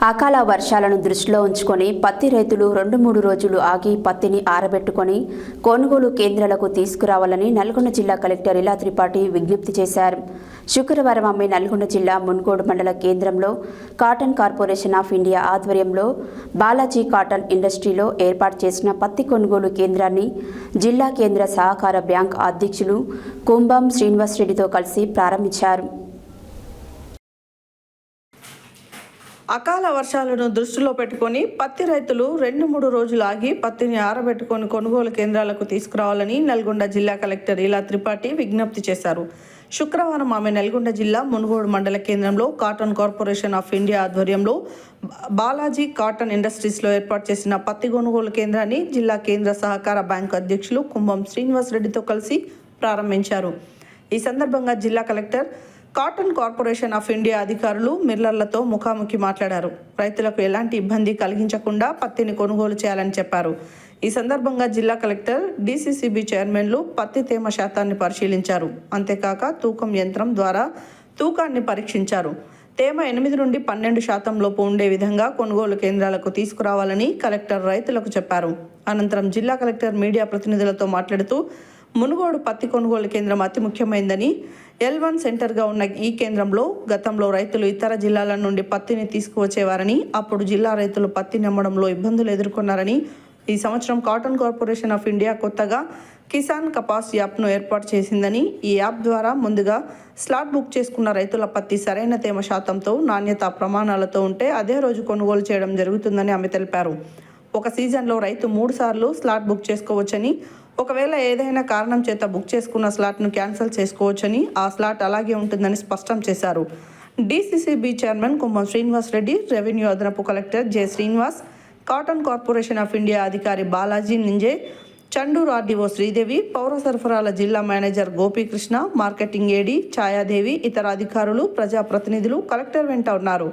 అకాల వర్షాలను దృష్టిలో ఉంచుకొని పత్తి రైతులు 2-3 రోజులు ఆగి పత్తిని ఆరబెట్టుకొని కొనుగోలు కేంద్రాలకు తీసుకురావాలని నల్గొండ జిల్లా కలెక్టర్ ఇలా త్రిపాఠి విజ్ఞప్తి చేశారు. శుక్రవారం ఆమె నల్గొండ జిల్లా మున్గోడు మండల కేంద్రంలో కాటన్ కార్పొరేషన్ ఆఫ్ ఇండియా ఆధ్వర్యంలో బాలాజీ కాటన్ ఇండస్ట్రీలో ఏర్పాటు చేసిన పత్తి కొనుగోలు కేంద్రాన్ని జిల్లా కేంద్ర సహకార బ్యాంక్ అధ్యక్షులు కుంభం శ్రీనివాస్ రెడ్డితో కలిసి ప్రారంభించారు. అకాల వర్షాలను దృష్టిలో పెట్టుకొని పత్తి రైతులు 2-3 రోజులు ఆగి పత్తిని ఆరబెట్టుకొని కొనుగోలు కేంద్రాలకు తీసుకురావాలని నల్గొండ జిల్లా కలెక్టర్ ఇలా త్రిపాఠి విజ్ఞప్తి చేశారు. శుక్రవారం ఆమె నల్గొండ జిల్లా మున్గోడు మండల కేంద్రంలో కాటన్ కార్పొరేషన్ ఆఫ్ ఇండియా ఆధ్వర్యంలో బాలాజీ కాటన్ ఇండస్ట్రీస్లో ఏర్పాటు చేసిన పత్తి కొనుగోలు కేంద్రాన్ని జిల్లా కేంద్ర సహకార బ్యాంకు అధ్యక్షులు కుంభం శ్రీనివాస్ రెడ్డితో కలిసి ప్రారంభించారు. ఈ సందర్భంగా జిల్లా collector cotton corporation of India అధికారులు మిల్లర్లతో ముఖాముఖి మాట్లాడారు. రైతులకు ఎలాంటి ఇబ్బంది కలిగించకుండా పత్తిని కొనుగోలు చేయాలని చెప్పారు. ఈ సందర్భంగా జిల్లా కలెక్టర్ డీసీసీబీ చైర్మన్లు పత్తి తేమ శాతాన్ని పరిశీలించారు. అంతేకాక తూకం యంత్రం ద్వారా తూకాన్ని పరీక్షించారు. తేమ 8 నుండి 12% లోపు ఉండే విధంగా కొనుగోలు కేంద్రాలకు తీసుకురావాలని కలెక్టర్ రైతులకు చెప్పారు. అనంతరం జిల్లా కలెక్టర్ మీడియా ప్రతినిధులతో మాట్లాడుతూ మునుగోడు పత్తి కొనుగోలు కేంద్రం అతి ముఖ్యమైనదని, L1 సెంటర్గా ఉన్న ఈ కేంద్రంలో గతంలో రైతులు ఇతర జిల్లాల నుండి పత్తిని తీసుకువచ్చేవారని, అప్పుడు జిల్లా రైతులు పత్తిని అమ్మడంలో ఇబ్బందులు ఎదుర్కొన్నారని, ఈ సంవత్సరం కాటన్ కార్పొరేషన్ ఆఫ్ ఇండియా కొత్తగా కిసాన్ కపాస్ యాప్ను ఏర్పాటు చేసిందని, ఈ యాప్ ద్వారా ముందుగా స్లాట్ బుక్ చేసుకున్న రైతుల పత్తి సరైన తేమ శాతంతో నాణ్యత ప్రమాణాలతో ఉంటే అదే రోజు కొనుగోలు చేయడం జరుగుతుందని ఆమె తెలిపారు. ఒక సీజన్లో రైతు 3 సార్లు స్లాట్ బుక్ చేసుకోవచ్చని, ఒకవేళ ఏదైనా కారణం చేత బుక్ చేసుకున్న స్లాట్ను క్యాన్సిల్ చేసుకోవచ్చని, ఆ స్లాట్ అలాగే ఉంటుందని స్పష్టం చేశారు. డీసీసీబీ చైర్మన్ కుంభం శ్రీనివాస్ రెడ్డి, రెవెన్యూ అదనపు collector J Srinivas, cotton corporation of India అధికారి బాలాజీ నింజే, చండూరు ఆర్డీఓ శ్రీదేవి, పౌర సరఫరాల జిల్లా మేనేజర్ గోపీకృష్ణ, మార్కెటింగ్ ఏడీ ఛాయాదేవి, ఇతర అధికారులు, ప్రజాప్రతినిధులు కలెక్టర్ వెంట ఉన్నారు.